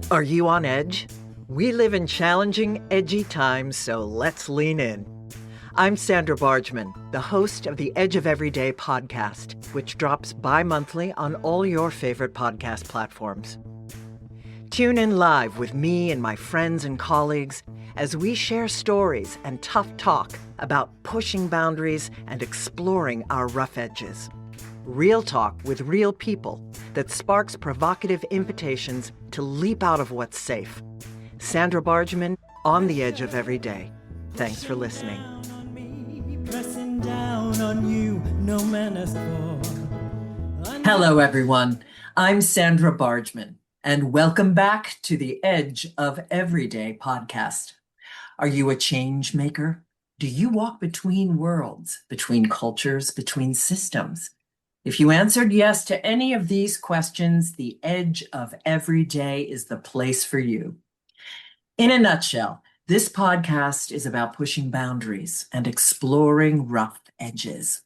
Are you on edge? We live in challenging, edgy times, so let's lean in. I'm Sandra Bargman, the host of the Edge of Everyday podcast, which drops bi-monthly on all your favorite podcast platforms. Tune in live with me and my friends and colleagues as we share stories and tough talk about pushing boundaries and exploring our rough edges. Real talk with real people that sparks provocative invitations to leap out of what's safe. Sandra Bargman, on the edge of every day. Thanks for listening. Hello, everyone. I'm Sandra Bargman, and welcome back to the Edge of Everyday podcast. Are you a change maker? Do you walk between worlds, between cultures, between systems? If you answered yes to any of these questions, the Edge of Everyday is the place for you. In a nutshell, this podcast is about pushing boundaries and exploring rough edges.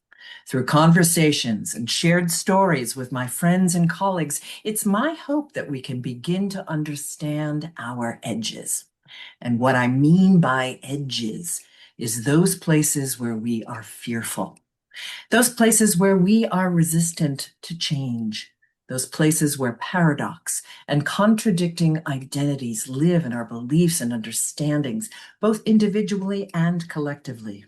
Through conversations and shared stories with my friends and colleagues, it's my hope that we can begin to understand our edges. And what I mean by edges is those places where we are fearful. Those places where we are resistant to change, those places where paradox and contradicting identities live in our beliefs and understandings, both individually and collectively.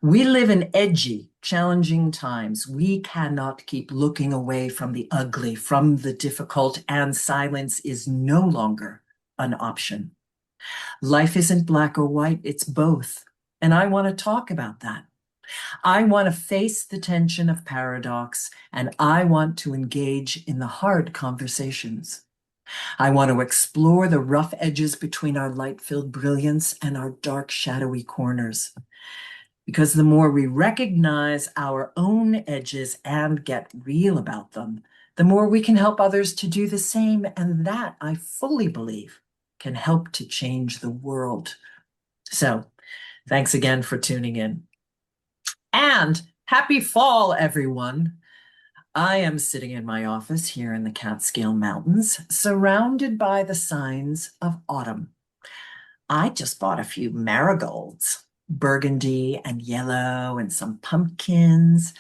We live in edgy, challenging times. We cannot keep looking away from the ugly, from the difficult, and silence is no longer an option. Life isn't black or white, it's both. And I want to talk about that. I want to face the tension of paradox, and I want to engage in the hard conversations. I want to explore the rough edges between our light-filled brilliance and our dark, shadowy corners. Because the more we recognize our own edges and get real about them, the more we can help others to do the same, and that, I fully believe, can help to change the world. So, thanks again for tuning in. And happy fall, everyone. I am sitting in my office here in the Catskill Mountains, surrounded by the signs of autumn. I just bought a few marigolds, burgundy and yellow, and some pumpkins.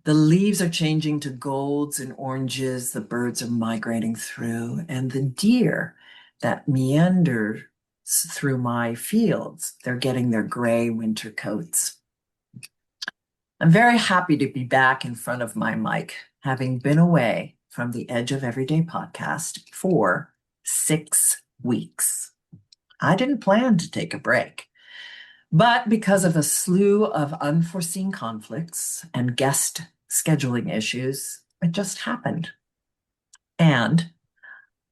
The leaves are changing to golds and oranges. The birds are migrating through, and the deer that meander through my fields, they're getting their gray winter coats. I'm very happy to be back in front of my mic, having been away from the Edge of Everyday podcast for 6 weeks. I didn't plan to take a break, but because of a slew of unforeseen conflicts and guest scheduling issues, it just happened. And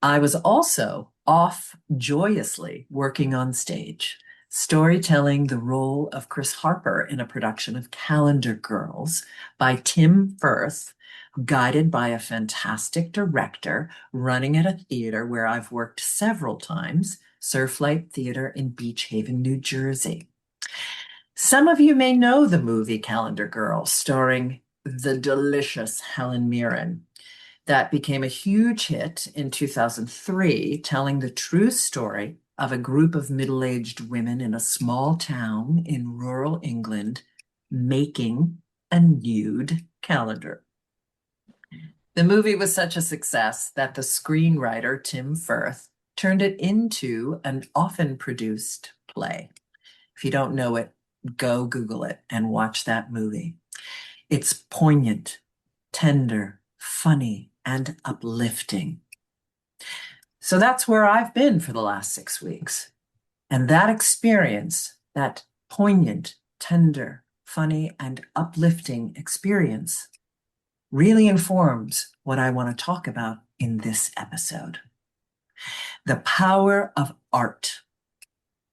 I was also off joyously working on stage, storytelling the role of Chris Harper in a production of Calendar Girls by Tim Firth, guided by a fantastic director, running at a theater where I've worked several times, Surflight Theater in Beach Haven, New Jersey. Some of you may know the movie Calendar Girls, starring the delicious Helen Mirren. That became a huge hit in 2003, telling the true story of a group of middle-aged women in a small town in rural England making a nude calendar. The movie was such a success that the screenwriter, Tim Firth, turned it into an often produced play. If you don't know it, go Google it and watch that movie. It's poignant, tender, funny, and uplifting. So that's where I've been for the last 6 weeks. And that experience, that poignant, tender, funny, and uplifting experience really informs what I want to talk about in this episode. The power of art,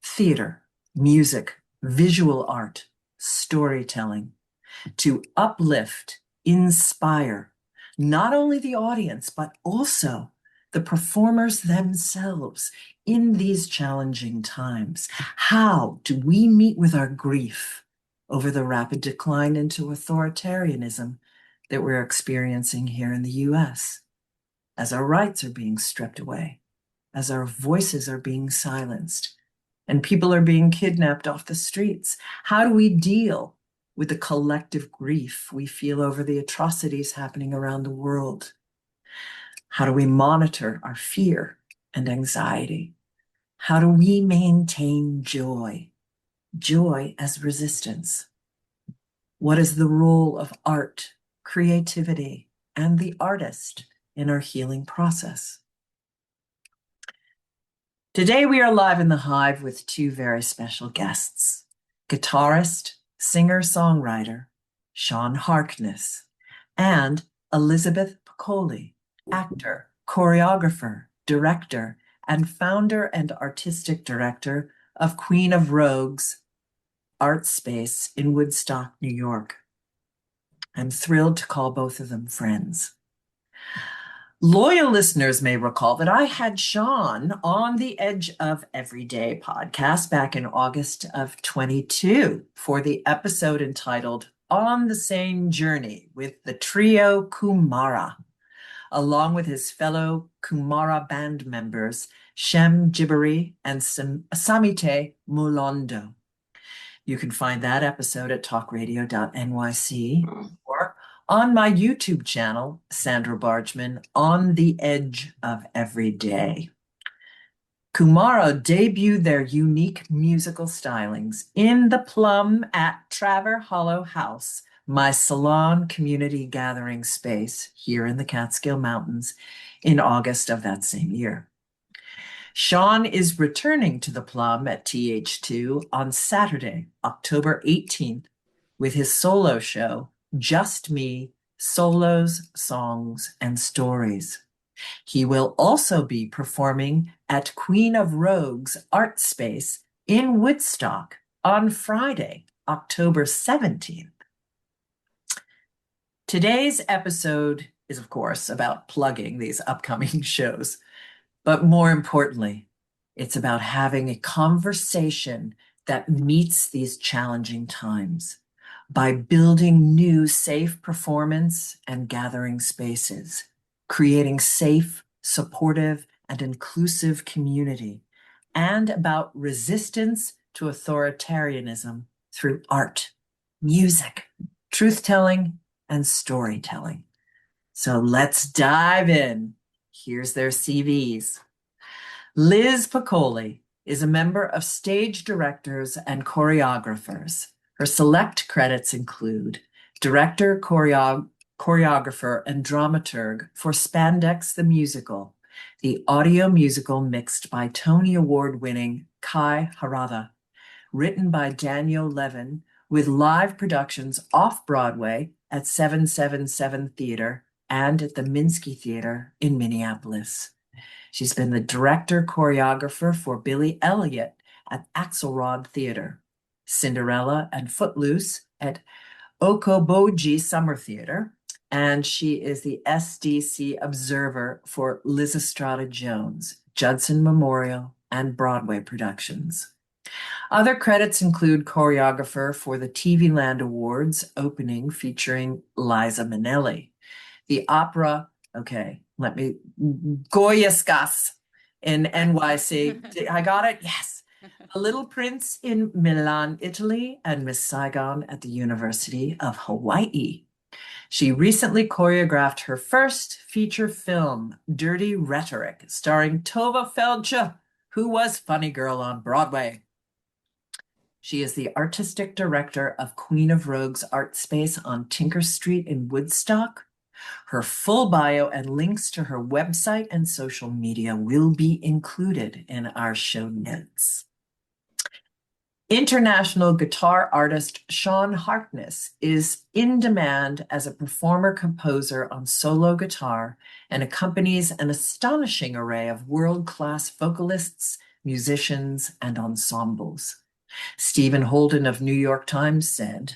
theater, music, visual art, storytelling, to uplift, inspire, not only the audience, but also the performers themselves in these challenging times. How do we meet with our grief over the rapid decline into authoritarianism that we're experiencing here in the US, as our rights are being stripped away, as our voices are being silenced and people are being kidnapped off the streets? How do we deal with the collective grief we feel over the atrocities happening around the world? How do we monitor our fear and anxiety? How do we maintain joy? Joy as resistance. What is the role of art, creativity, and the artist in our healing process? Today we are live in the Hive with two very special guests: guitarist, singer-songwriter Sean Harkness, and Elizabeth Piccoli, actor, choreographer, director, and founder and artistic director of Queen of Rogues art space in Woodstock, New York. I'm thrilled to call both of them friends. Loyal listeners may recall that I had Sean on the Edge of Everyday podcast back in August of 22 for the episode entitled On the Same Journey with the trio Kumara, along with his fellow Kumara band members, Shem Jibari and Samite Mulondo. You can find that episode at talkradio.nyc or on my YouTube channel, Sandra Bargman, On the Edge of Everyday. Kumara debuted their unique musical stylings in the Plum at Traver Hollow House, my salon community gathering space here in the Catskill Mountains, in August of that same year. Sean is returning to the Plum at TH2 on Saturday, October 18th, with his solo show, Just Me, Solos, Songs, and Stories. He will also be performing at Queen of Rogues art space in Woodstock on Friday, October 17th. Today's episode is, of course, about plugging these upcoming shows. But more importantly, it's about having a conversation that meets these challenging times by building new safe performance and gathering spaces, creating safe, supportive, and inclusive community, and about resistance to authoritarianism through art, music, truth-telling, and storytelling. So let's dive in. Here's their CVs. Liz Picolli is a member of Stage Directors and Choreographers. Her select credits include director, choreographer, and dramaturg for Spandex the Musical, the audio musical mixed by Tony Award-winning Kai Harada, written by Daniel Levin, with live productions off-Broadway at 777 Theater and at the Minsky Theater in Minneapolis. She's been the director-choreographer for Billy Elliot at Axelrod Theater, Cinderella and Footloose at Okoboji Summer Theater, and she is the SDC Observer for Lysistrata Jones, Judson Memorial, and Broadway productions. Other credits include choreographer for the TV Land Awards opening featuring Liza Minnelli, the opera, Goyaskas in NYC. I got it? Yes. A Little Prince in Milan, Italy, and Miss Saigon at the University of Hawaii. She recently choreographed her first feature film, Dirty Rhetoric, starring Tova Feldsche, who was Funny Girl on Broadway. She is the artistic director of Queen of Rogues art space on Tinker Street in Woodstock. Her full bio and links to her website and social media will be included in our show notes. International guitar artist Sean Harkness is in demand as a performer-composer on solo guitar and accompanies an astonishing array of world-class vocalists, musicians, and ensembles. Stephen Holden of New York Times said,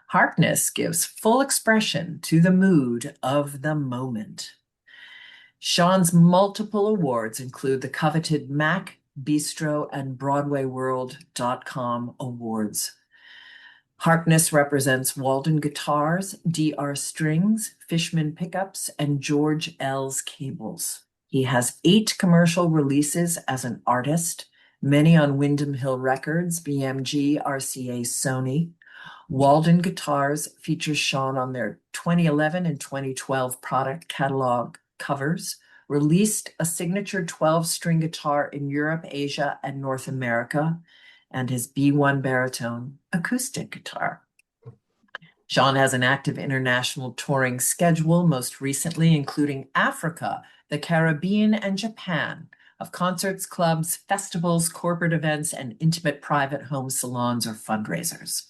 "Harkness gives full expression to the mood of the moment." Sean's multiple awards include the coveted Mac, Bistro, and BroadwayWorld.com awards. Harkness represents Walden Guitars, DR Strings, Fishman Pickups, and George L's Cables. He has 8 commercial releases as an artist, many on Windham Hill Records, BMG, RCA, Sony. Walden Guitars features Sean on their 2011 and 2012 product catalog covers, released a signature 12-string guitar in Europe, Asia, and North America, and his B1 baritone acoustic guitar. Sean has an active international touring schedule, most recently including Africa, the Caribbean, and Japan, of concerts, clubs, festivals, corporate events, and intimate private home salons or fundraisers.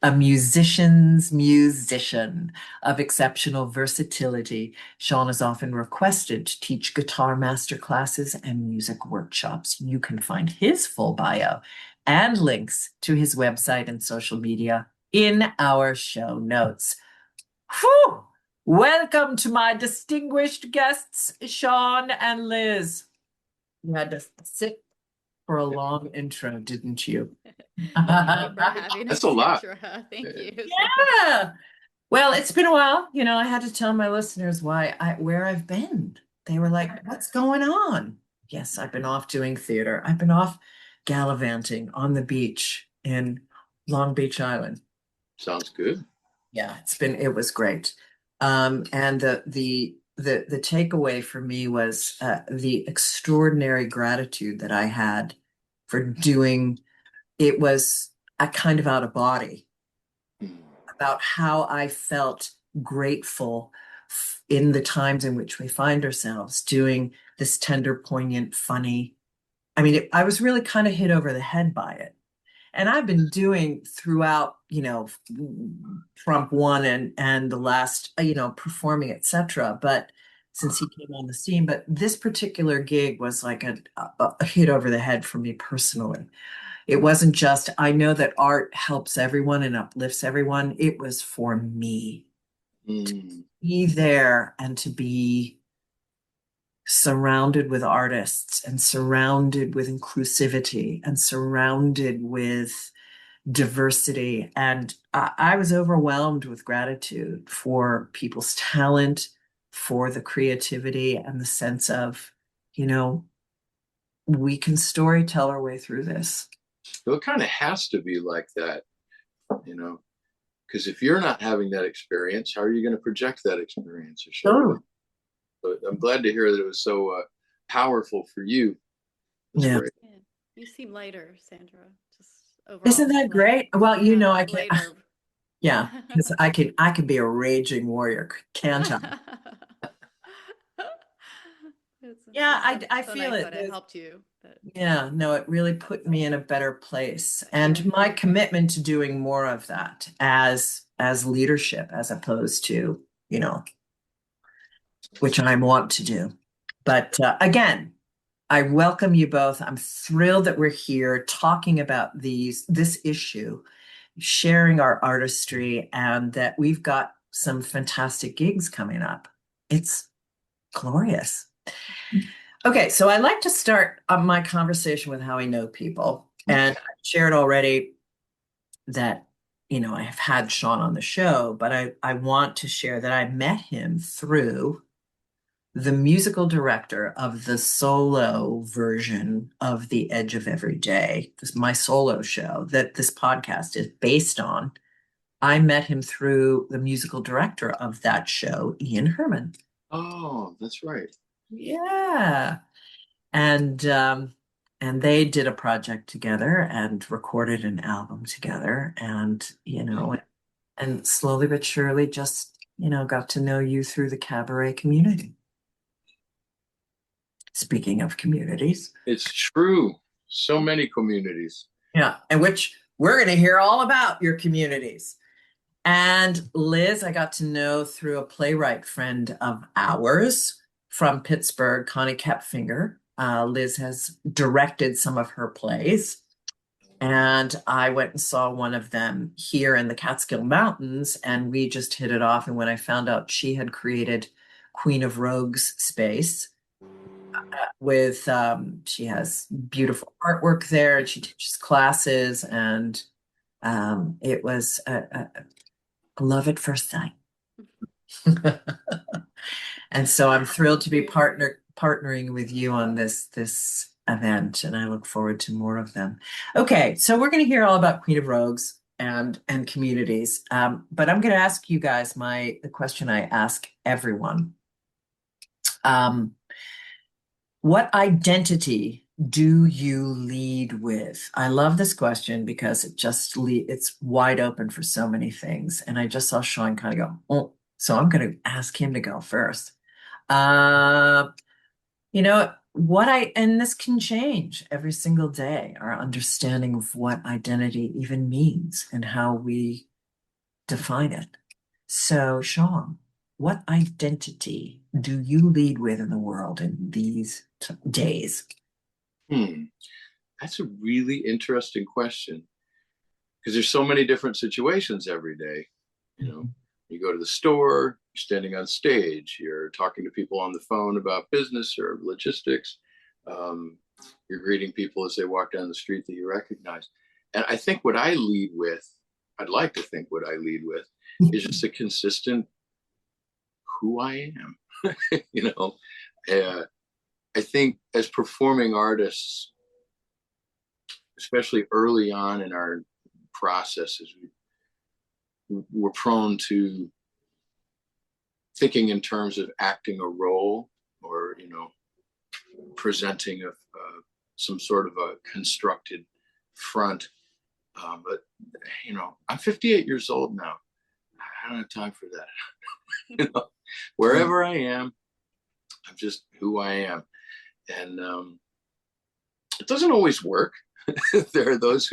A musician's musician of exceptional versatility, Sean is often requested to teach guitar master classes and music workshops. You can find his full bio and links to his website and social media in our show notes. Whew! Welcome to my distinguished guests, Sean and Liz. You had to sit for a long intro, didn't you? Thank you for having us. That's a lot. Thank you. Yeah. Well, it's been a while. I had to tell my listeners where I've been. They were like, "What's going on?" Yes, I've been off doing theater. I've been off gallivanting on the beach in Long Beach Island. Sounds good. Yeah, it was great. And the takeaway for me was the extraordinary gratitude that I had for doing. It was a kind of out of body about how I felt grateful in the times in which we find ourselves doing this tender, poignant, funny. I mean, I was really kind of hit over the head by it. And I've been doing throughout, Trump one and the last, performing, etc. But since he came on the scene, but this particular gig was like a hit over the head for me personally. It wasn't just, I know that art helps everyone and uplifts everyone. It was for me to be there and to be surrounded with artists and surrounded with inclusivity and surrounded with diversity. And I was overwhelmed with gratitude for people's talent, for the creativity and the sense of, we can storytell our way through this. Well, it kind of has to be like that, because if you're not having that experience, how are you going to project that experience or show it? But I'm glad to hear that it was so powerful for you. That's great. Yeah. You seem lighter, Sandra. Just overall. Isn't that great? Well, I can. Lighter. Yeah, because I could be a raging warrior, can't I? Yeah, I so feel nice it. that it helped you. Yeah, no, it really put me in a better place. And my commitment to doing more of that as leadership, as opposed to, which I want to do. But again, I welcome you both. I'm thrilled that we're here talking about this issue, sharing our artistry, and that we've got some fantastic gigs coming up. It's glorious. Okay, so I like to start my conversation with how I know people. And I shared already that, I have had Sean on the show, but I want to share that I met him through the musical director of the solo version of The Edge of Every Day. This is my solo show that this podcast is based on. I met him through the musical director of that show, Ian Herman. Oh, that's right. Yeah. And they did a project together and recorded an album together, and and slowly but surely just got to know you through the cabaret community. Speaking of communities, it's true. So many communities. Yeah, and which we're going to hear all about your communities. And Liz, I got to know through a playwright friend of ours from Pittsburgh, Connie Kepfinger. Liz has directed some of her plays. And I went and saw one of them here in the Catskill Mountains, and we just hit it off. And when I found out she had created Queen of Rogues space with, she has beautiful artwork there, and she teaches classes, and it was a love at first sight. And so I'm thrilled to be partnering with you on this event, and I look forward to more of them. Okay, so we're going to hear all about Queen of Rogues and communities, but I'm going to ask you guys the question I ask everyone. What identity do you lead with? I love this question because it's wide open for so many things. And I just saw Sean kind of go, oh, so I'm going to ask him to go first. You know, and this can change every single day, our understanding of what identity even means and how we define it. So, Sean, what identity do you lead with in the world in these days? That's a really interesting question because there's so many different situations every day. You know, you go to the store, you're standing on stage, you're talking to people on the phone about business or logistics. You're greeting people as they walk down the street that you recognize. And I think what I lead with, I'd like to think what I lead with is just a consistent who I am. You know, I think as performing artists, especially early on in our processes, we're prone to thinking in terms of acting a role or, you know, presenting some sort of a constructed front. But, you know, I'm 58 years old now. I don't have time for that. You know, wherever I am, I'm just who I am. And it doesn't always work. There are those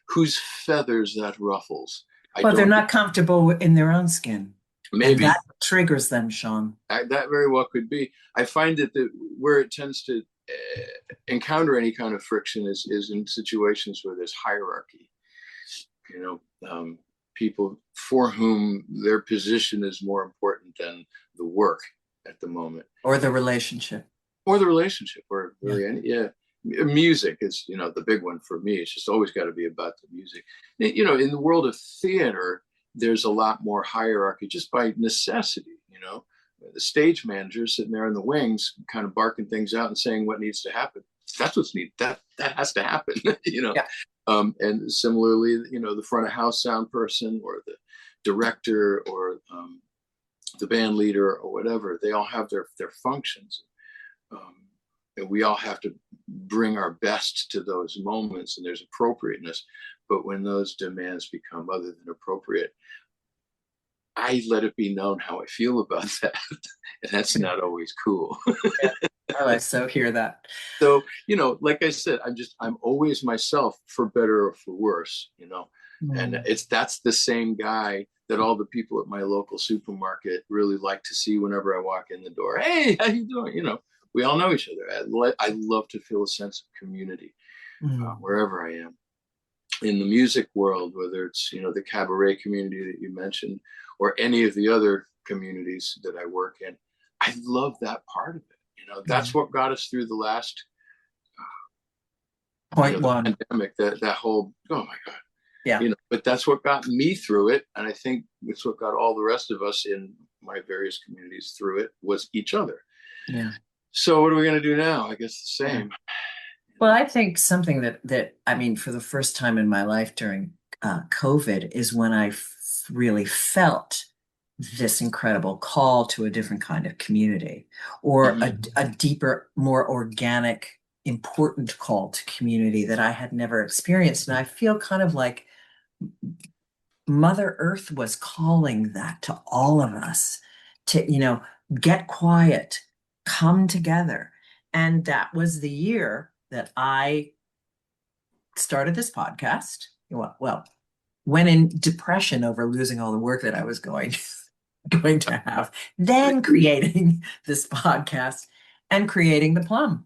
whose feathers that ruffles. But they're not comfortable in their own skin. Maybe and that triggers them, Sean. That very well could be. I find that where it tends to encounter any kind of friction is in situations where there's hierarchy. You know, people for whom their position is more important than the work at the moment, or the relationship, or really music is, you know, the big one for me. It's just always got to be about the music. You know, in the world of theater, there's a lot more hierarchy just by necessity. You know, the stage manager sitting there in the wings, kind of barking things out and saying what needs to happen. That's what's needed. That has to happen. You know, and similarly, you know, the front of house sound person or the director or the band leader or whatever, they all have their functions. And we all have to bring our best to those moments, and there's appropriateness. But when those demands become other than appropriate, I let it be known how I feel about that. And that's not always cool. I so hear that. So, you know, like I said, I'm always myself, for better or for worse, you know. And that's the same guy that all the people at my local supermarket really like to see whenever I walk in the door. Hey, how you doing? You know, we all know each other. I love to feel a sense of community wherever I am. In the music world, whether it's, you know, the cabaret community that you mentioned or any of the other communities that I work in, I love that part of it. You know, that's what got us through the last pandemic, that whole, oh my God. Yeah. You know, but that's what got me through it. And I think it's what got all the rest of us in my various communities through it, was each other. Yeah. So what are we going to do now? I guess the same. Well, I think something that I mean, for the first time in my life during COVID is when I really felt this incredible call to a different kind of community, or a deeper, more organic, important call to community that I had never experienced. And I feel kind of like Mother Earth was calling that to all of us to, you know, get quiet, come together. And that was the year that I started this podcast. Well, went in depression over losing all the work that I was going to have, then creating this podcast and creating the Plum.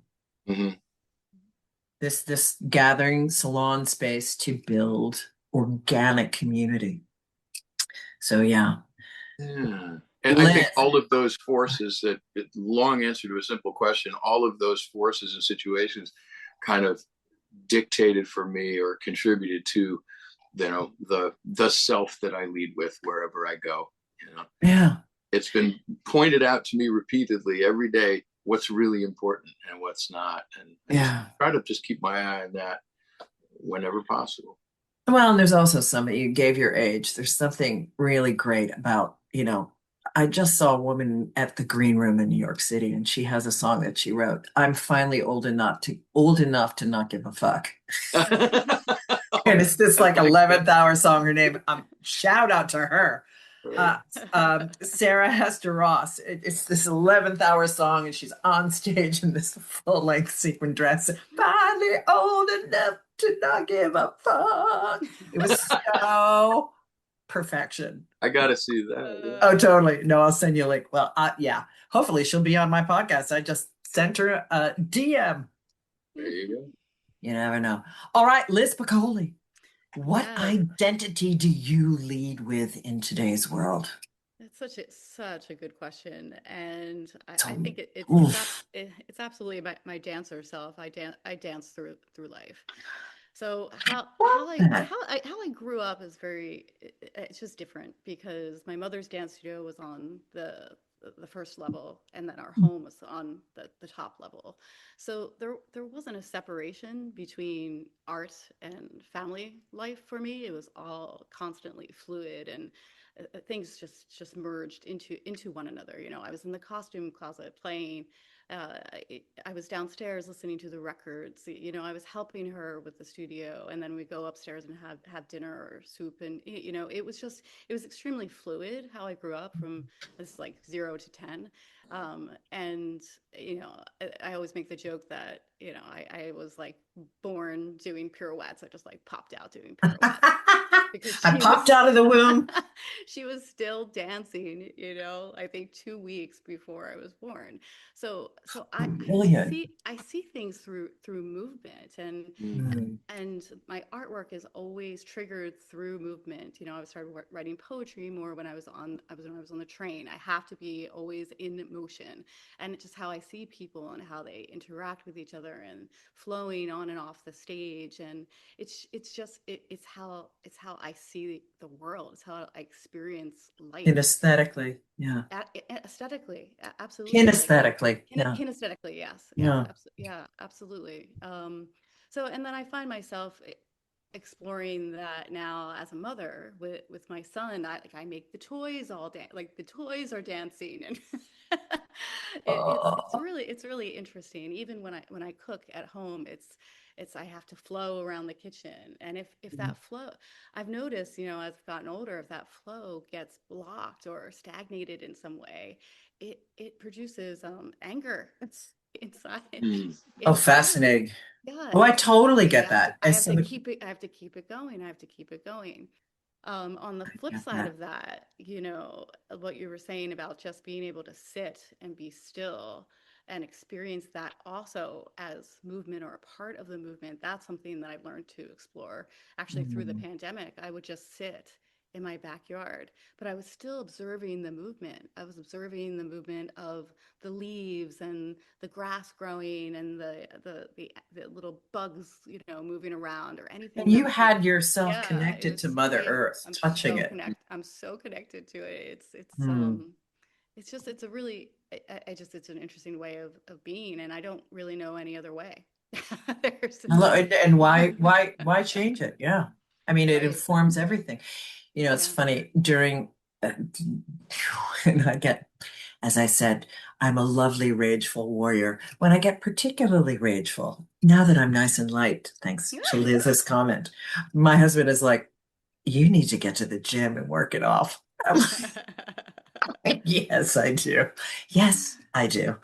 This gathering salon space to build organic community. So yeah. And I think all of those forces, that long answer to a simple question, all of those forces and situations kind of dictated for me or contributed to, you know, the self that I lead with wherever I go. You know, yeah, it's been pointed out to me repeatedly every day what's really important and what's not, and Yeah. try to just keep my eye on that whenever possible. Well, and there's also somebody, you gave your age. There's something really great about, I just saw a woman at the Green Room in New York City, and she has a song that she wrote. I'm finally old enough to not give a fuck. And it's this like 11th hour song. Her name, shout out to her. Sarah Hester Ross. It's this 11th hour song, and she's on stage in this full length sequin dress. Finally old enough to not give a fuck. It was so perfection. I gotta see that. Yeah. Oh, totally. No, I'll send you a link. Well, yeah. Hopefully she'll be on my podcast. I just sent her a DM. There you go. You never know. All right, Liz Picolli. What Yes. identity do you lead with in today's world? It's such a good question, and I So, think oof. it's absolutely my dancer self. I dance through life. So how that? I grew up is it's just different because my mother's dance studio was on the first level, and then our home was on the top level. So there wasn't a separation between art and family life for me. It was all constantly fluid, and things just merged into one another. I was in the costume closet playing. I was downstairs listening to the records. I was helping her with the studio, and then we go upstairs and have dinner or soup. And it was extremely fluid how I grew up from this like 0 to 10. And I always make the joke that I was like born doing pirouettes. I just like popped out doing pirouettes because I popped out of the womb. she was still dancing, I think 2 weeks before I was born. So I Brilliant. I see things through movement, and Mm. and my artwork is always triggered through movement. I started writing poetry more when I was on the train. I have to be always in motion, and it's just how I see people and how they interact with each other and flowing on and off the stage. And it's how I see the world. It's how I experience life. Kinesthetically, yeah. Aesthetically, absolutely. Kinesthetically, yeah. Kinesthetically, yes. Yeah. Yeah, absolutely. So, and then I find myself exploring that now as a mother with my son. I make the toys all day, like the toys are dancing, and Oh. it's really interesting. Even when I cook at home, it's I have to flow around the kitchen, and if that flow, I've noticed, as I've gotten older, if that flow gets blocked or stagnated in some way, it produces anger inside. Oh, Inside of me. fascinating. Yeah, Oh, I and totally get that. I As have to somebody, keep it. I have to keep it going. I have to keep it going. On the I flip get side that. of that, what you were saying about just being able to sit and be still and experience that also as movement or a part of the movement, that's something that I've learned to explore. Actually, through the Mm. pandemic, I would just sit in my backyard, but I was still observing the movement. I was observing the movement of the leaves and the grass growing and the little bugs, moving around or anything And you that had yourself yeah, connected to Mother Earth, touching it. I'm so connected to it. Hmm. It's a really it's an interesting way of being, and I don't really know any other way. There's And why change it? Yeah. I mean, it right. informs everything. It's Yeah. funny during, and as I said, I'm a lovely, rageful warrior. When I get particularly rageful, now that I'm nice and light, thanks to Liz's comment, my husband is like, you need to get to the gym and work it off. Yes, I do. Yes, I do.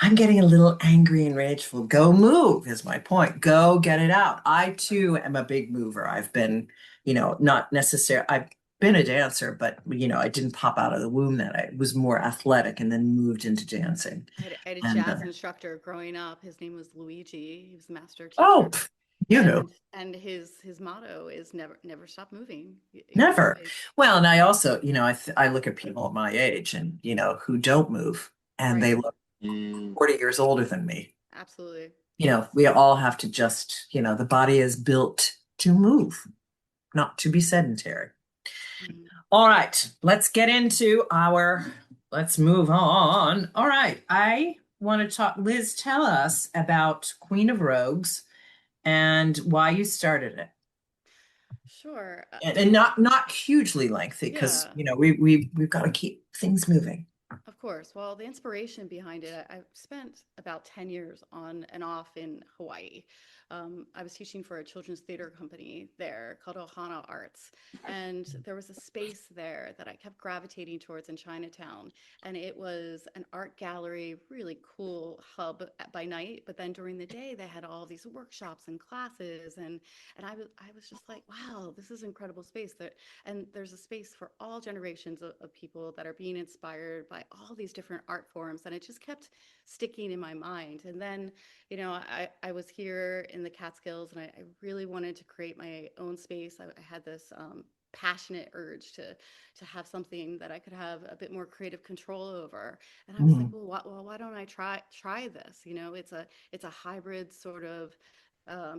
I'm getting a little angry and rageful. Go move is my point. Go get it out. I too am a big mover. I've been, not necessarily, I've been a dancer, but, I didn't pop out of the womb that I was more athletic and then moved into dancing. I had a And, jazz instructor growing up. His name was Luigi. He was a master oh, teacher, you know, and his motto is never stop moving. never. Well, and I also, I look at people my age and, who don't move and Right. they look 40 years older than me. Absolutely. We all have to just, the body is built to move, not to be sedentary. Mhm. All right, let's move on. All right, want to talk, Liz, tell us about Queen of Rogues and why you started it. Sure. And not hugely lengthy because Yeah. we've got to keep things moving. Of course. Well, the inspiration behind it, I've spent about 10 years on and off in Hawaii. I was teaching for a children's theater company there called Ohana Arts. And there was a space there that I kept gravitating towards in Chinatown. And it was an art gallery, really cool hub by night. But then during the day, they had all these workshops and classes. And I was just like, wow, this is incredible space. And there's a space for all generations of people that are being inspired by all these different art forms. And it just kept sticking in my mind. And then, I was here in the Catskills, and I really wanted to create my own space. I had this passionate urge to have something that I could have a bit more creative control over. And I was like, Mm. why don't I try this? It's a hybrid sort of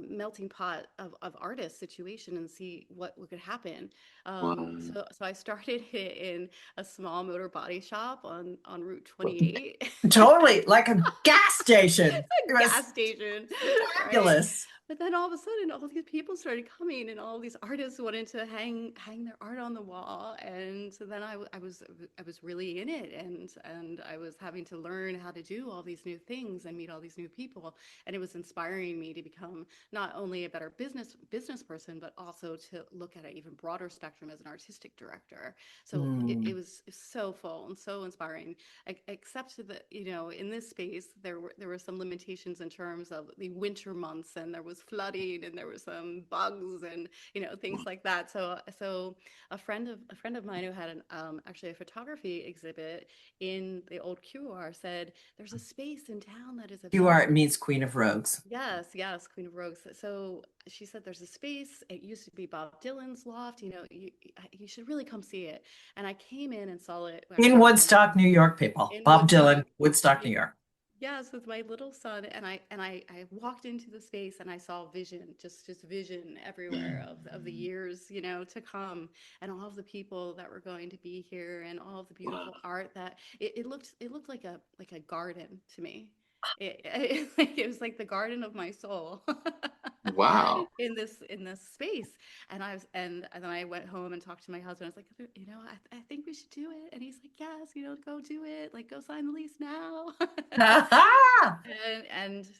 melting pot of artist situation and see what could happen. Wow. So I started it in a small motor body shop on Route 28. Totally like a gas station. It was Gas station, right? fabulous. But then all of a sudden, all these people started coming, and all these artists wanted to hang their art on the wall. And so then I was really in it, and I was having to learn how to do all these new things and meet all these new people. And it was inspiring me to become not only a better business person, but also to look at an even broader spectrum as an artistic director. So it Mm. was so full and so inspiring. Except that, in this space there were some limitations in terms of the winter months, and there was flooding, and there were some bugs, and things like that. So a friend of mine who had actually a photography exhibit in the old QR said there's a space in town that is You are, available. it means Queen of Rogues. Yes, yes, Queen of Rogues. So she said there's a space. It used to be Bob Dylan's loft. You should really come see it. And I came in and saw it In actually with my Woodstock, New York, people. in Bob Woodstock. Dylan, Woodstock, New Y- York. Yes, with my little son, and I walked into the space and I saw vision, just vision everywhere of the years, to come, and all of the people that were going to be here, and all of the Wow. beautiful art that it looked like a garden to me. It was like the garden of my soul. Wow. in this space. And then I went home and talked to my husband. I was like, I think we should do it. And he's like, yes, go do it, like, go sign the lease now.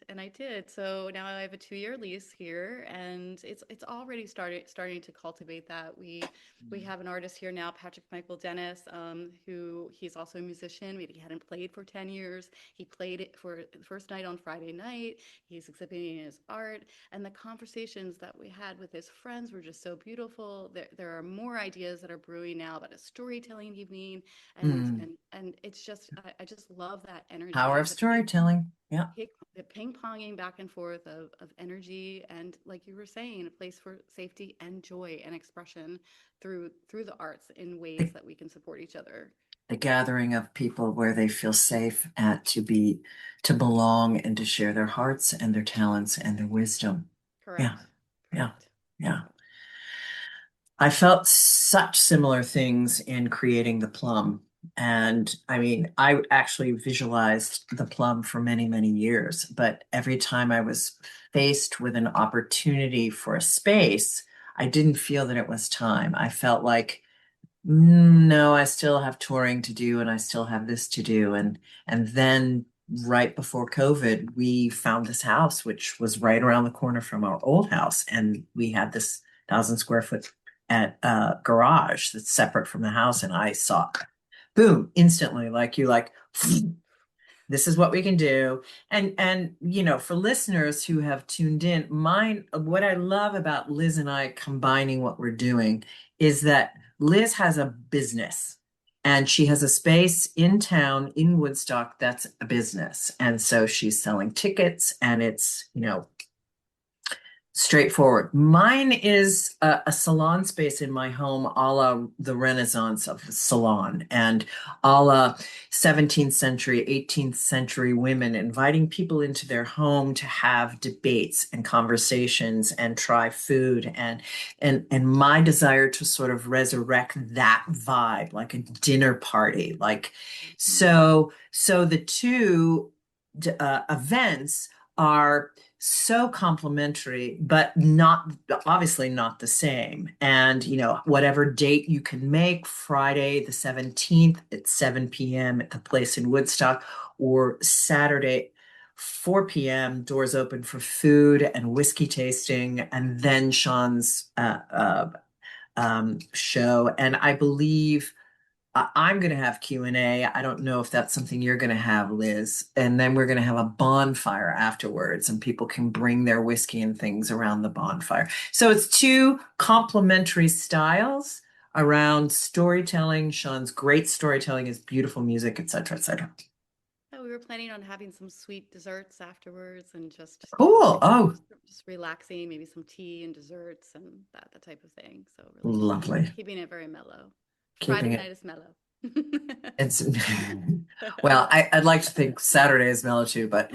And I did. So now I have a 2-year lease here, and it's already starting to cultivate that. We have an artist here now, Patrick Michael Dennis, who he's also a musician. He hadn't played for 10 years. He played it for the first night on Friday night. He's exhibiting his art, and the conversations that we had with his friends were just so beautiful. There are more ideas that are brewing now about a storytelling evening, and Mm. and and it's just I just love that Power energy, of storytelling. Yeah. the ping-ponging back and forth of energy, and, like you were saying, a place for safety and joy and expression through the arts in ways The, that we can support each other. the gathering of people where they feel safe at to belong and to share their hearts and their talents and their wisdom. Yeah. Correct. Yeah. Correct. Yeah. I felt such similar things in creating the plum. And I mean, I actually visualized the plum for many, many years, but every time I was faced with an opportunity for a space, I didn't feel that it was time. I felt like, no, I still have touring to do and I still have this to do. And then right before COVID, we found this house, which was right around the corner from our old house. And we had this 1,000 square foot at garage that's separate from the house. And I saw, boom, instantly, like you like, this is what we can do. And for listeners who have tuned in, mine, what I love about Liz and I combining what we're doing is that Liz has a business and she has a space in town in Woodstock that's a business. And so she's selling tickets, and it's, straightforward. Mine is a salon space in my home, a la the Renaissance of the salon, and a la 17th century, 18th century women inviting people into their home to have debates and conversations and try food, and my desire to sort of resurrect that vibe, like a dinner party, like Mhm. so the two events are so complementary, but not obviously not the same. And, whatever date you can make, Friday the 17th at 7 p.m. at the place in Woodstock, or Saturday, 4 p.m., doors open for food and whiskey tasting, and then Sean's show. And I believe I'm going to have Q&A. I don't know if that's something you're going to have, Liz. And then we're going to have a bonfire afterwards, and people can bring their whiskey and things around the bonfire. So it's two complementary styles around storytelling. Sean's great storytelling, his beautiful music, et cetera, et cetera. Yeah, we were planning on having some sweet desserts afterwards and just, Cool. Oh, just relaxing, maybe some tea and desserts and that type of thing. So really lovely. keeping it very mellow. Keeping Friday it. night is mellow. It's well, I'd like to think Saturday is mellow too, but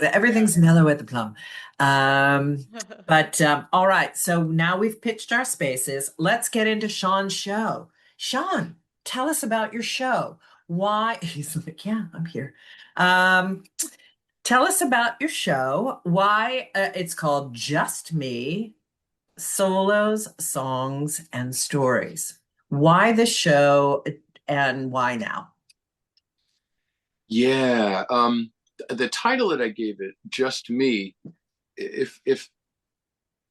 everything's mellow at the plum. But all right, so now we've pitched our spaces. Let's get into Sean's show. Sean, tell us about your show. Why? He's like, yeah, I'm here. Um, Tell us about your show. Why it's called Just Me, Solos, Songs, and Stories. Why the show and why now? Yeah, the title that I gave it, Just Me, if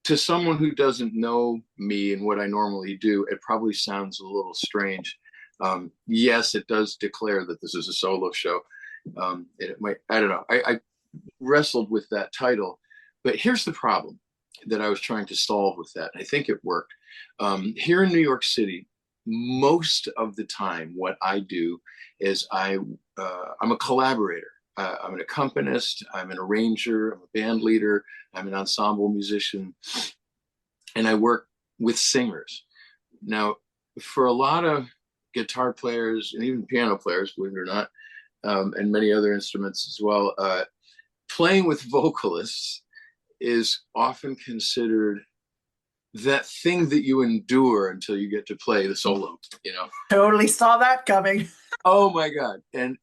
to someone who doesn't know me and what I normally do, it probably sounds a little strange. Yes, it does declare that this is a solo show. It might, I don't know. I wrestled with that title, but here's the problem that I was trying to solve with that. I think it worked. Here in New York City, most of the time, what I do is I'm a collaborator. I'm an accompanist. I'm an arranger. I'm a band leader. I'm an ensemble musician, and I work with singers. Now, for a lot of guitar players and even piano players, believe it or not, and many other instruments as well, playing with vocalists is often considered that thing that you endure until you get to play the solo. Totally saw that coming. Oh my God. And,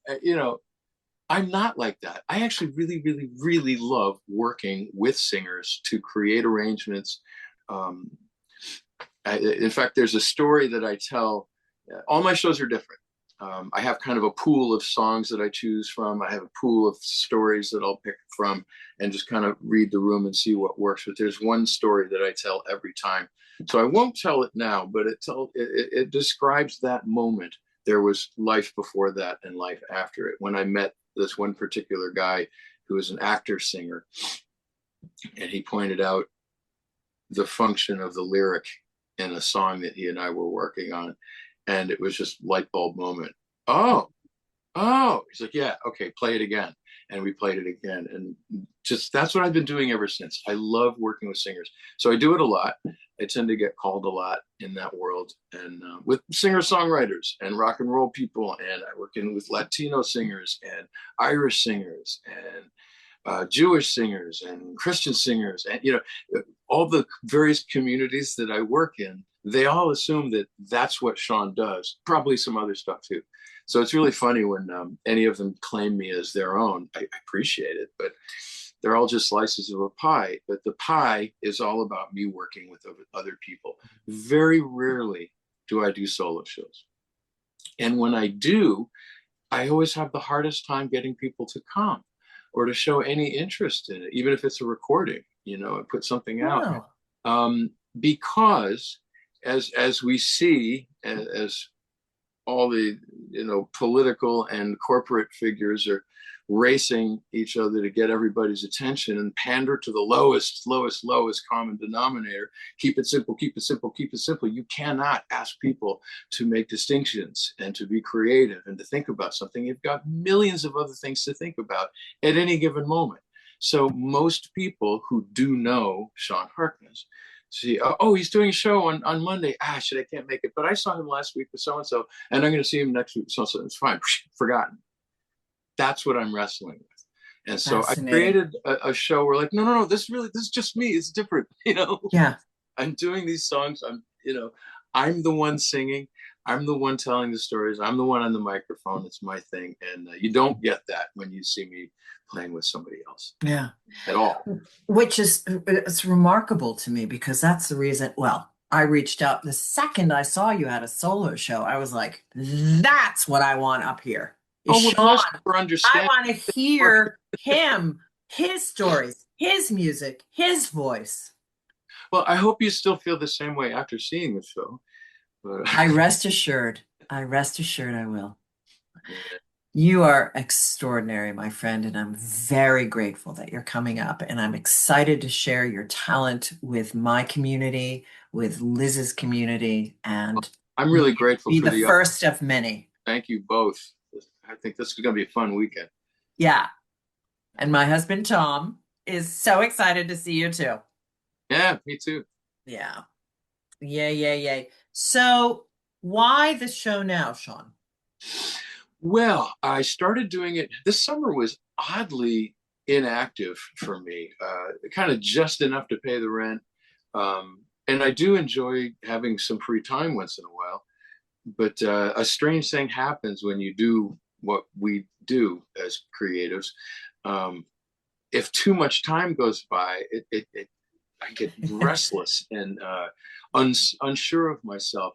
I'm not like that. I actually really, really, really love working with singers to create arrangements. Um, in fact, there's a story that I tell. All my shows are different. I have kind of a pool of songs that I choose from. I have a pool of stories that I'll pick from and just kind of read the room and see what works. But there's one story that I tell every time. So I won't tell it now, but it describes that moment. There was life before that and life after it. When I met this one particular guy who was an actor singer, and he pointed out the function of the lyric in a song that he and I were working on, and it was just light bulb moment. Oh, he's like, yeah, okay, play it again. And we played it again. And just that's what I've been doing ever since. I love working with singers. So I do it a lot. I tend to get called a lot in that world, and with singer-songwriters and rock and roll people. And I work with Latino singers and Irish singers and Jewish singers and Christian singers. And, all the various communities that I work in, they all assume that that's what Sean does, probably some other stuff too. So it's really funny when any of them claim me as their own. I appreciate it, but they're all just slices of a pie. But the pie is all about me working with other people. Very rarely do I do solo shows. And when I do, I always have the hardest time getting people to come or to show any interest in it, even if it's a recording, and put something out. Wow. Because as we see, as all the political and corporate figures are racing each other to get everybody's attention and pander to the lowest common denominator. Keep it simple, keep it simple, keep it simple. You cannot ask people to make distinctions and to be creative and to think about something. You've got millions of other things to think about at any given moment. So most people who do know Sean Harkness see, oh, he's doing a show on Monday. Shit, I can't make it. But I saw him last week with so-and-so, and I'm going to see him next week. So it's fine. Forgotten. That's what I'm wrestling with. And so I created a show where no, this is just me. It's different. Yeah. I'm doing these songs. I'm the one singing. I'm the one telling the stories. I'm the one on the microphone. It's my thing, and you don't get that when you see me playing with somebody else Yeah. at all. Which is it's remarkable to me because that's the reason. Well, I reached out the second I saw you at a solo show. I was like, that's what I want up here. Is Oh, well, Sean. bless you for I understanding. want to hear him, his stories, his music, his voice. Well, I hope you still feel the same way after seeing the show. But, I rest assured. I rest assured I will. yeah. You are extraordinary, my friend, and I'm very grateful that you're coming up. And I'm excited to share your talent with my community, with Liz's community, and I'm really grateful be for the the first of many. Thank you both. I think this is going to be a fun weekend. Yeah. And my husband, Tom, is so excited to see you too. Yeah, me too. Yeah. Yay, yay, yay. So, why the show now, Sean? Well, I started doing it. This summer was oddly inactive for me, kind of just enough to pay the rent. And I do enjoy having some free time once in a while. But a strange thing happens when you do what we do as creatives. If too much time goes by, I get restless and unsure of myself.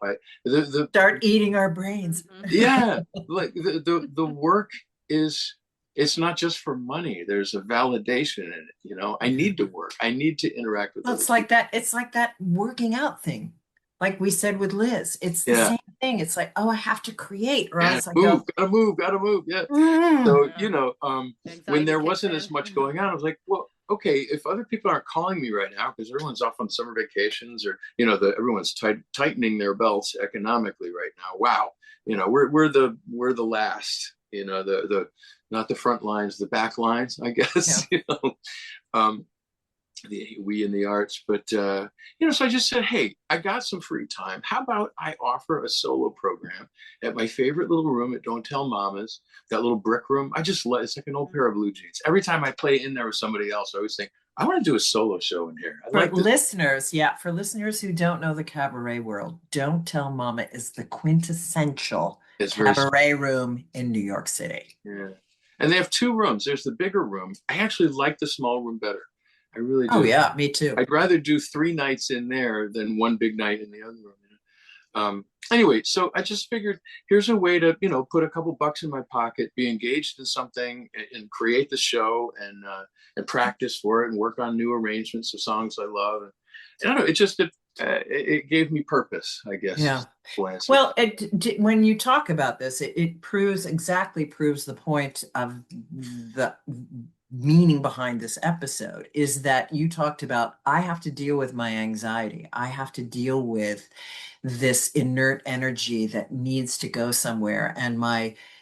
Start eating our brains. Yeah, like the work is, it's not just for money. There's a validation in it. I need to work. I need to interact with Well, other it's like people. that. It's like that working out thing. Like we said with Liz, it's the Yeah, same thing. It's like, oh, I have to create, or gotta else I move, go, gotta move, gotta move. Yeah. mm. So, Yeah. when Anxiety there kicks wasn't as in. much going on, I was like, well, okay, if other people aren't calling me right now because everyone's off on summer vacations, or everyone's tightening their belts economically right now. Wow, we're the last. The not the front lines, the back lines, I Yeah. guess. Um, we in the arts, but so I just said, hey, I got some free time. How about I offer a solo program at my favorite little room at Don't Tell Mamas, that little brick room. It's like an old pair of blue jeans. Every time I play in there with somebody else, I always think, I want to do a solo show in here. I For like this. listeners, yeah, for listeners who don't know the cabaret world, Don't Tell Mama is the quintessential It's very cabaret room in New York City. Yeah. And they have two rooms. There's the bigger room. I actually like the small room better. I really Oh do. yeah, me too. I'd rather do 3 nights in there than one big night in the other room. Anyway, so I just figured here's a way to, put a couple bucks in my pocket, be engaged in something, and create the show, and practice for it, and work on new arrangements of songs I love. And I don't know, it gave me purpose, I guess. Yeah. Well, Well, when you talk about this, it proves the point of the meaning behind this episode is that you talked about, I have to deal with my anxiety. I have to deal with this inert energy that needs to go somewhere. And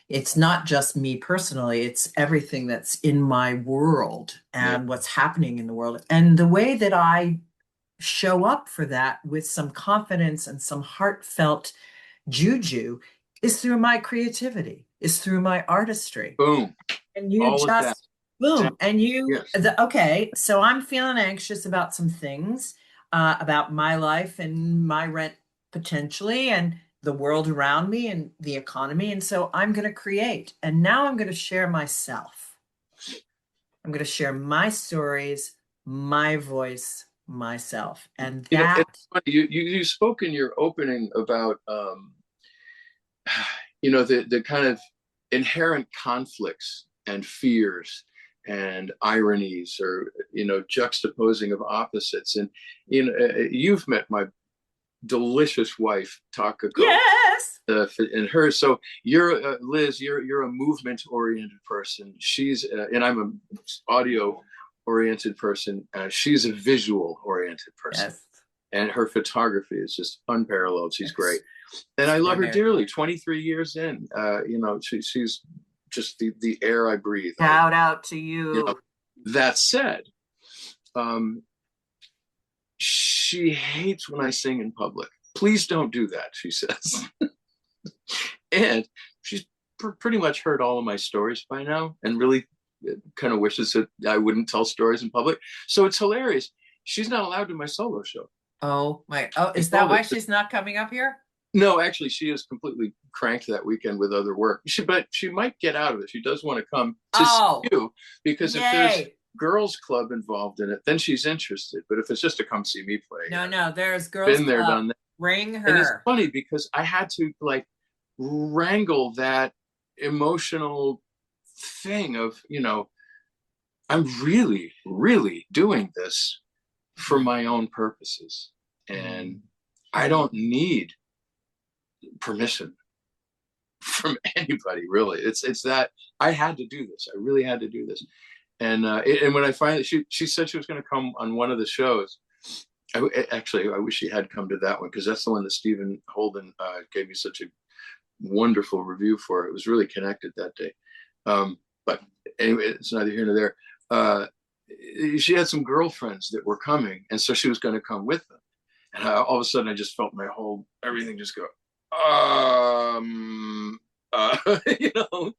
it's not just me personally, it's everything that's in my world and what's happening in the world. And the way that I show up for that with some confidence and some heartfelt juju is through my creativity, is through my artistry. boom, And you all of that. just boom. And Yes. Okay, so I'm feeling anxious about some things, about my life and my rent potentially, and the world around me and the economy. And so I'm going to create. And now I'm going to share myself. I'm going to share my stories, my voice, myself. And that It's funny. You spoke in your opening about the kind of inherent conflicts and fears and ironies, or juxtaposing of opposites. And you've met my delicious wife Takako. yes. And her, so you're Liz, you're a movement oriented person. She's and I'm a audio oriented person. She's a visual oriented person. Yes. And her photography is just unparalleled. She's great, and I love her dearly. 23 years in, she's just the air I breathe. Shout out to you. That said, she hates when I sing in public. Please don't do that, she says. And she's pretty much heard all of my stories by now, and really kind of wishes that I wouldn't tell stories in public. So it's hilarious. She's not allowed to my solo show. Oh my! Oh, is that why she's not coming up here? No, actually, she is completely cranked that weekend with other work. But she might get out of it. She does want to come to see Oh, you because if there's yay. girls club involved in it, then she's interested. But if it's just to come see me play, No, no, there's Girls been there, Club. done that. Bring And it's her. funny because I had to like wrangle that emotional thing of, I'm really, really doing this for my own purposes. And I don't need permission from anybody, really. It's that I had to do this. I really had to do this. And when I finally, she said she was going to come on one of the shows. Actually, I wish she had come to that one because that's the one that Stephen Holden gave me such a wonderful review for. It was really connected that day. But anyway, it's neither here nor there. She had some girlfriends that were coming, and so she was going to come with them. And all of a sudden, I just felt everything just go, you know.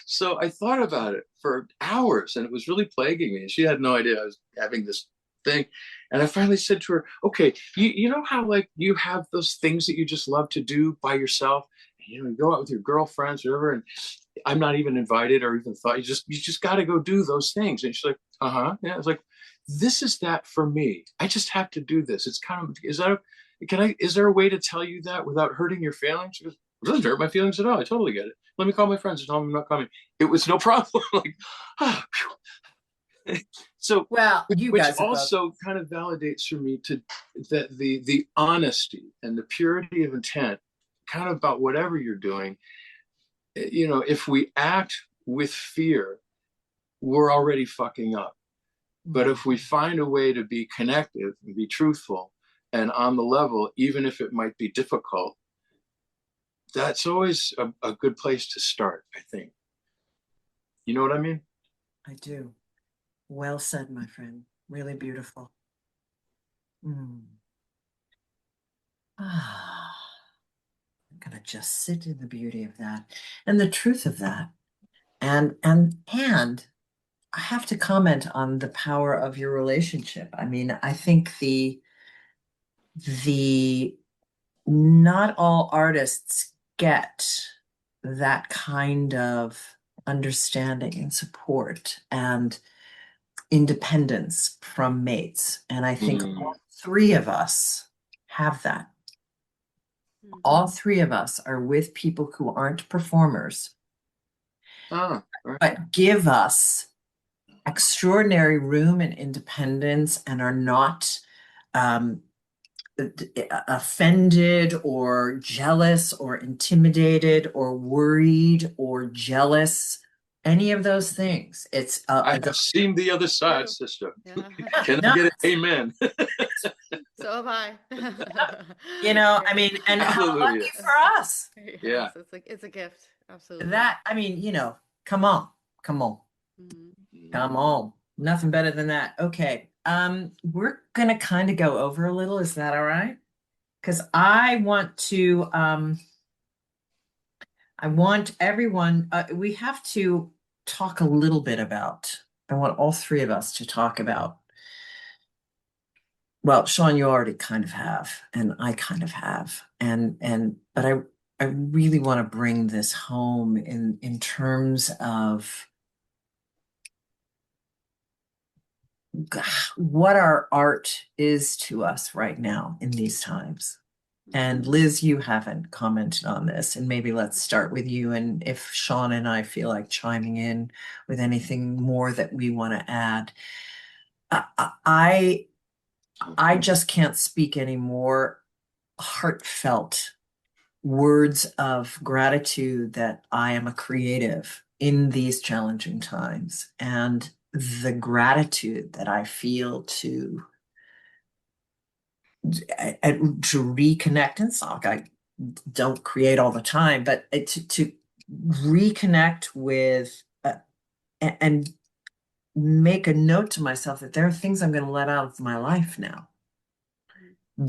So I thought about it for hours, and it was really plaguing me. And she had no idea I was having this thing. And I finally said to her, "Okay, you know how like you have those things that you just love to do by yourself. You go out with your girlfriends, or whatever, and I'm not even invited or even thought. You just got to go do those things." And she's like, "Uh-huh." Yeah, it's like, this is that for me. I just have to do this. It's kind of, is there a way to tell you that without hurting your feelings? She goes, "It doesn't hurt my feelings at all. I totally get it. Let me call my friends and tell them I'm not coming." It was no problem. Like, ah, so, Well, you which guys are both. also kind of validates for me to that the honesty and the purity of intent, kind of about whatever you're doing. If we act with fear, we're already fucking up. But if we find a way to be connective and be truthful and on the level, even if it might be difficult, that's always a good place to start, I think. You know what I mean? I do. Well said, my friend. Really beautiful. Mm. Ah, I'm gonna just sit in the beauty of that and the truth of that. And I have to comment on the power of your relationship. I mean, I think the not all artists get that kind of understanding and support and independence from mates. And I think all three of us have that. All three of us are with people who aren't performers, Right. but give us extraordinary room and independence and are not um, offended or jealous or intimidated or worried or jealous, any of those things. It's I have seen the other side, sister. Yeah. Can I get an amen? So have I. I mean, and how lucky for us. Yes, Yeah. it's a gift. Absolutely. That, I mean, come on, come on, come on. Nothing better than that. Okay. We're gonna kind of go over a little. Is that all right? Because I want everyone, we have to talk a little bit about, I want all three of us to talk about, well, Sean, you already kind of have, and I kind of have, but I really want to bring this home in terms of what our art is to us right now in these times. And Liz, you haven't commented on this, and maybe let's start with you. And if Sean and I feel like chiming in with anything more that we want to add, I just can't speak any more heartfelt words of gratitude that I am a creative in these challenging times, and the gratitude that I feel to reconnect in song. I don't create all the time, but to reconnect with and make a note to myself that there are things I'm going to let out of my life now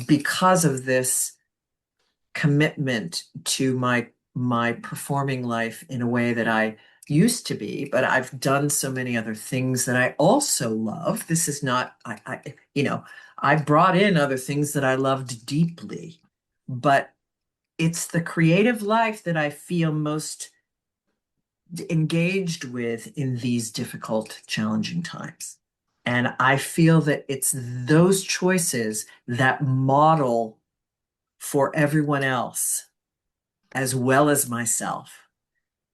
because of this commitment to my performing life in a way that I used to be, but I've done so many other things that I also love. This is not, I brought in other things that I loved deeply, but it's the creative life that I feel most engaged with in these difficult, challenging times. And I feel that it's those choices that model for everyone else, as well as myself,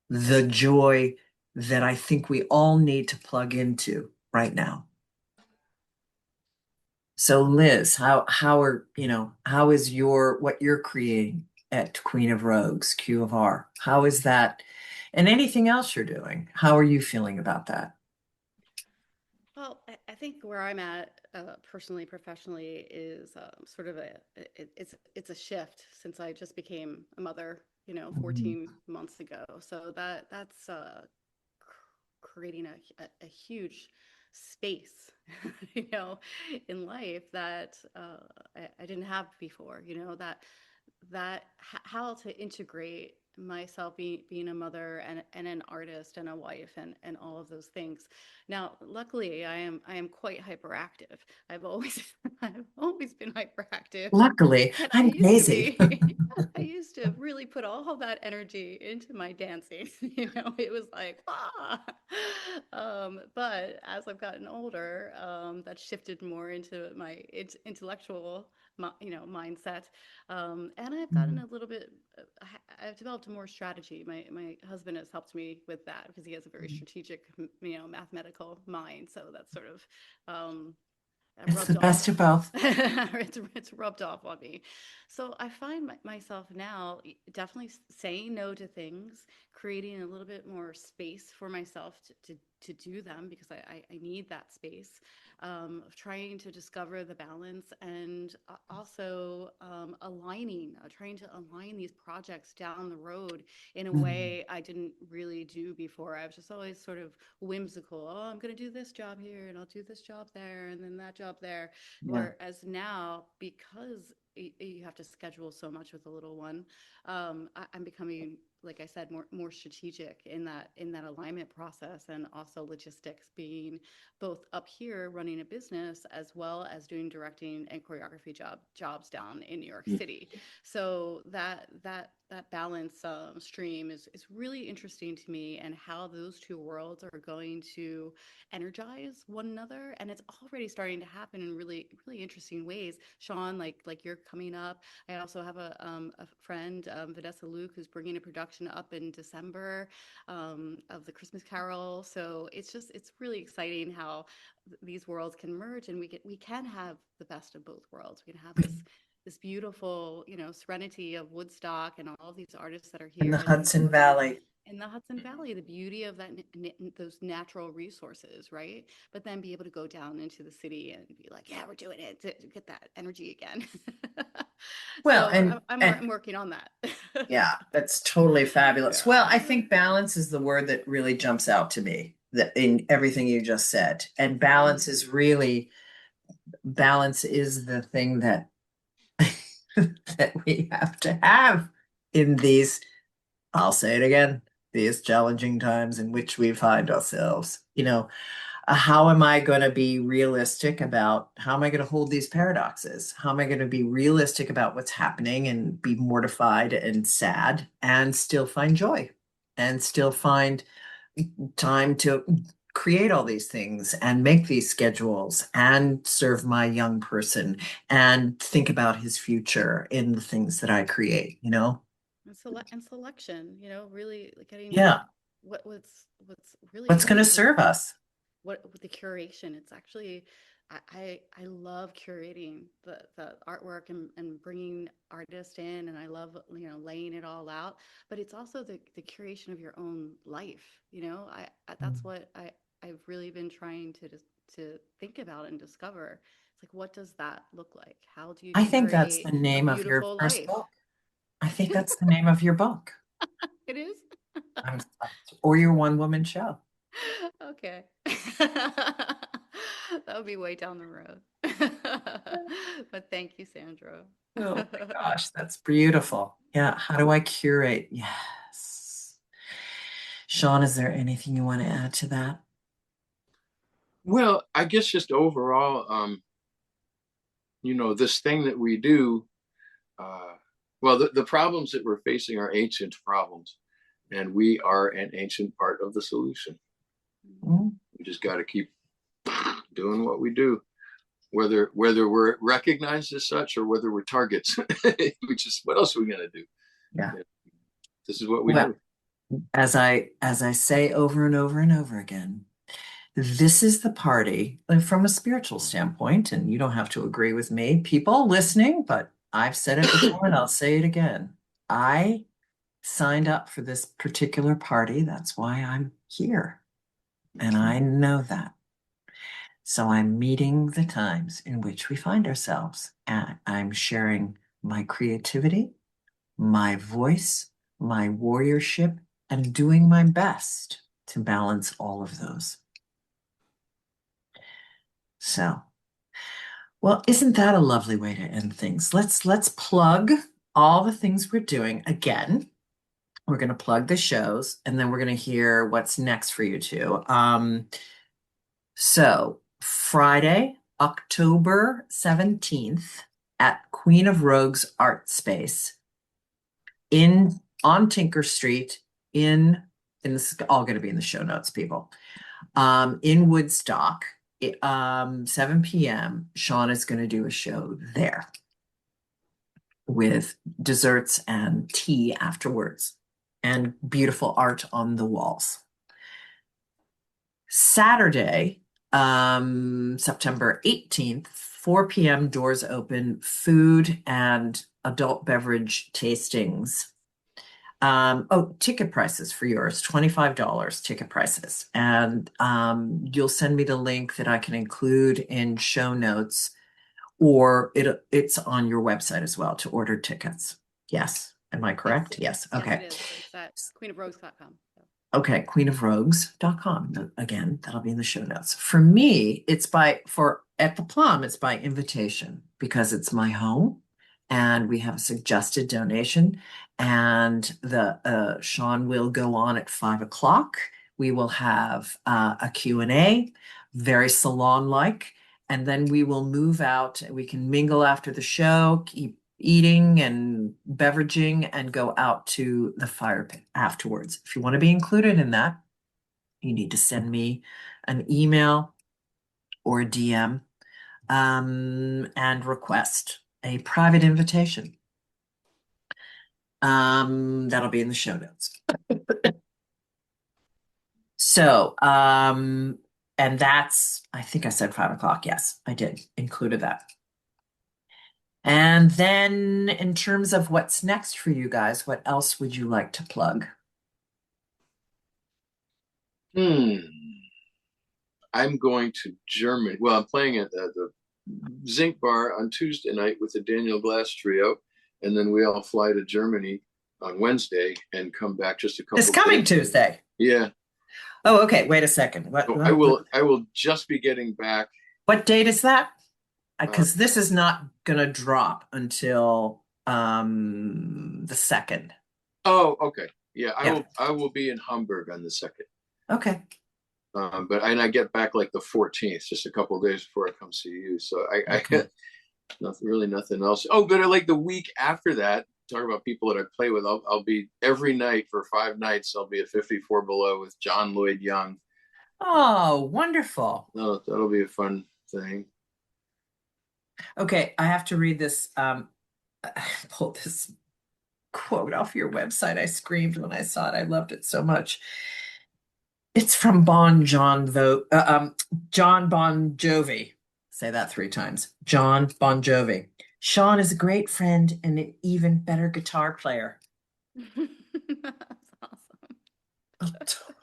the joy that I think we all need to plug into right now. So Liz, how is what you're creating at Queen of Rogues, Q of R? How is that? And anything else you're doing? How are you feeling about that? Well, I think where I'm at personally, professionally, is sort of it's a shift since I just became a mother, Mhm. 14 months ago. So that's creating a huge space, you know, in life that I didn't have before. How to integrate myself being a mother and an artist and a wife and all of those things. Now, luckily, I am quite hyperactive. I've always I've always been hyperactive, Luckily, and I I'm used to crazy. be. I used to really put all that energy into my dancing. It was like, ah. But as I've gotten older, that shifted more into my intellectual, mindset. And I've gotten a little bit, I've developed a more strategy. My husband has helped me with that because he has a very strategic, mathematical mind. So that's sort of It's the rubbed best off. of both. It's rubbed off on me. So I find myself now definitely saying no to things, creating a little bit more space for myself to do them because I need that space. Trying to discover the balance and also trying to align these projects down the road in a Mhm. way I didn't really do before. I was just always sort of whimsical. Oh, I'm going to do this job here and I'll do this job there and then that job there. Yeah. Whereas now, because you have to schedule so much with a little one, I'm becoming, like I said, more strategic in that alignment process, and also logistics, being both up here running a business as well as doing directing and choreography jobs down in New York City. So that balance stream is really interesting to me, and how those two worlds are going to energize one another, and it's already starting to happen in really really interesting ways. Sean, like you're coming up. I also have a friend, Vanessa Luke, who's bringing a production up in December of the Christmas Carol. So it's really exciting how these worlds can merge, and we can have the best of both worlds. We can have this beautiful, serenity of Woodstock and all of these artists that are In the here, and then Hudson Valley. in the Hudson Valley, the beauty of those natural resources, right? But then be able to go down into the city and be like, yeah, we're doing it, to get that energy again. Well, So and I'm working on that. yeah, that's totally fabulous. Yeah. Well, I think balance is the word that really jumps out to me that in everything you just said. And balance is the thing that that we have to have in these, I'll say it again, these challenging times in which we find ourselves. How am I going to be realistic about how am I going to hold these paradoxes? How am I going to be realistic about what's happening and be mortified and sad and still find joy and still find time to create all these things and make these schedules and serve my young person and think about his future in the things that I create? And selection, really getting Yeah. what's really What's going to interesting. serve us? What with the curation, it's actually, I love curating the artwork and bringing artists in, and I love, laying it all out. But it's also the curation of your own life. That's what I've really been trying to think about and discover. It's like, what does that look like? How do you I think that's curate the a name of your beautiful first life? book. I think that's the name of your book. It is. I'm, or your one woman show. Okay. That would be way down the road. But thank you, Sandra. Oh my gosh, that's beautiful. Yeah, how do I curate? Yes. Sean, is there anything you want to add to that? Well, I guess just overall, this thing that we do, uh, Well, the problems that we're facing are ancient problems, and we are an ancient part of the solution. Mm. We just got to keep doing what we do, whether we're recognized as such or whether we're targets. We just, what else are we gonna do? Yeah. This is what we Well, do. as I say over and over and over again, this is the party from a spiritual standpoint, and you don't have to agree with me, people listening, but I've said it before and I'll say it again. I signed up for this particular party. That's why I'm here. And I know that. So I'm meeting the times in which we find ourselves. And I'm sharing my creativity, my voice, my warriorship, and doing my best to balance all of those. So, well, isn't that a lovely way to end things? Let's plug all the things we're doing again. We're going to plug the shows, and then we're going to hear what's next for you two. So Friday, October 17th at Queen of Rogues Art Space in on Tinker Street and this is all going to be in the show notes, people. In Woodstock, 7 p.m. Sean is going to do a show there with desserts and tea afterwards and beautiful art on the walls. Saturday, September 18th, 4 p.m. doors open, food and adult beverage tastings. Ticket prices for yours, $25 ticket prices. And you'll send me the link that I can include in show notes, or it's on your website as well to order tickets. Yes. Am I correct? Yes. Okay. Yes, it is. It's at queenofrogues.com. Okay, queenofrogues.com. Again, that'll be in the show notes. For me, at the Plum, it's by invitation because it's my home and we have a suggested donation. And the Sean will go on at 5 o'clock. We will have a Q&A, very salon-like, and then we will move out. We can mingle after the show, keep eating and beveraging, and go out to the fire pit afterwards. If you want to be included in that, you need to send me an email or a DM and request a private invitation. That'll be in the show notes. So, and that's, I think I said 5 o'clock. Yes, I did included that. And then in terms of what's next for you guys, what else would you like to plug? I'm going to Germany. Well, I'm playing at the Zinc Bar on Tuesday night with the Daniel Glass Trio, and then we all fly to Germany on Wednesday and come back just a couple. This coming days. Tuesday. Yeah. Oh, okay. Wait a second. I will just be getting back. What date is that? Because this is not gonna drop until the 2nd. Oh, okay. Yeah, I will be in Hamburg on the 2nd. Okay. But I get back like the 14th, just a couple of days before I come see you. So I get nothing else. Oh, but like the week after that, talk about people that I play with. I'll be every night for 5 nights. I'll be at 54 Below with John Lloyd Young. Oh, wonderful. No, that'll be a fun thing. Okay, I have to read this. I pulled this quote off your website. I screamed when I saw it. I loved it so much. It's from John Bon Jovi. Say that 3 times. John Bon Jovi. Sean is a great friend and an even better guitar player. That's awesome.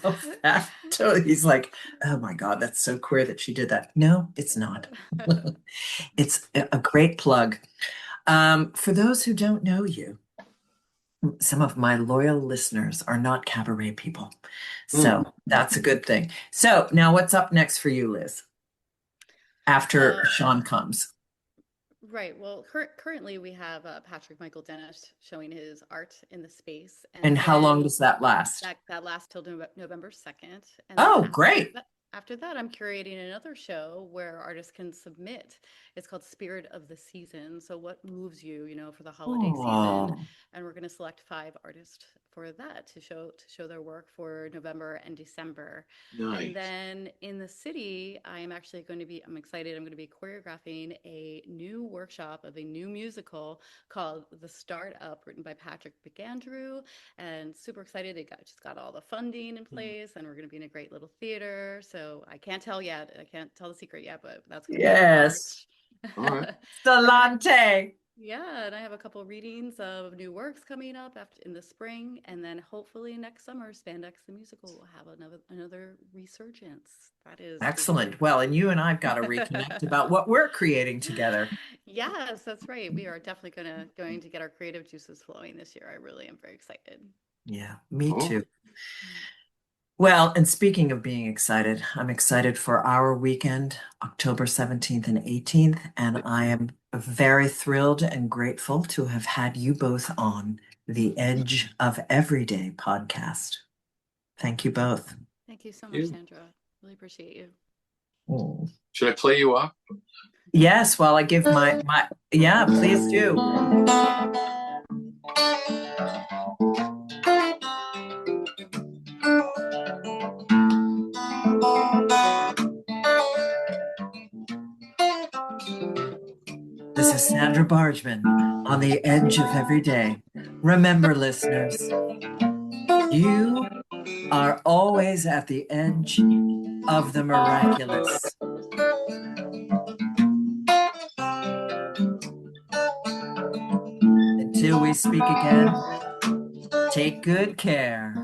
Love that. Totally. He's like, oh my God, that's so queer that she did that. No, it's not. It's a great plug. For those who don't know you, some of my loyal listeners are not cabaret people. So that's a good thing. So now what's up next for you, Liz? After Sean comes. Right. Well, currently we have Patrick Michael Dennis showing his art in the space. And how long does that last? That lasts till November 2nd. And oh, great. after that, I'm curating another show where artists can submit. It's called Spirit of the Season. So, what moves you, for the holiday season? Oh, And we're going to select 5 artists for that to show their work for November and December. And Nice. then in the city, I'm excited. I'm going to be choreographing a new workshop of a new musical called The Startup, written by Patrick McAndrew, and super excited. They just got all the funding in place, and we're going to be in a great little theater. So I can't tell yet. I can't tell the secret yet, but that's going to be in yes. All right. March. Salante. Yeah, and I have a couple readings of new works coming up after in the spring, and then hopefully next summer, Spandex the musical will have another resurgence. That is the Excellent. Well, and you and I've got to reconnect about what we're creating together. Yes, that's right. We are definitely going to get our creative juices flowing this year. I really am very excited. Yeah, me Oh, too. Well, and speaking of being excited, I'm excited for our weekend, October 17th and 18th, and I am very thrilled and grateful to have had you both on the Edge of Everyday podcast. Thank you both. Thank you so much, you. Sandra. Really appreciate you. Oh. Should I play you off? Yes, while I give my yeah, please do. This is Sandra Bargman on the Edge of Everyday. Remember, listeners, you are always at the edge of the miraculous. Until we speak again, take good care.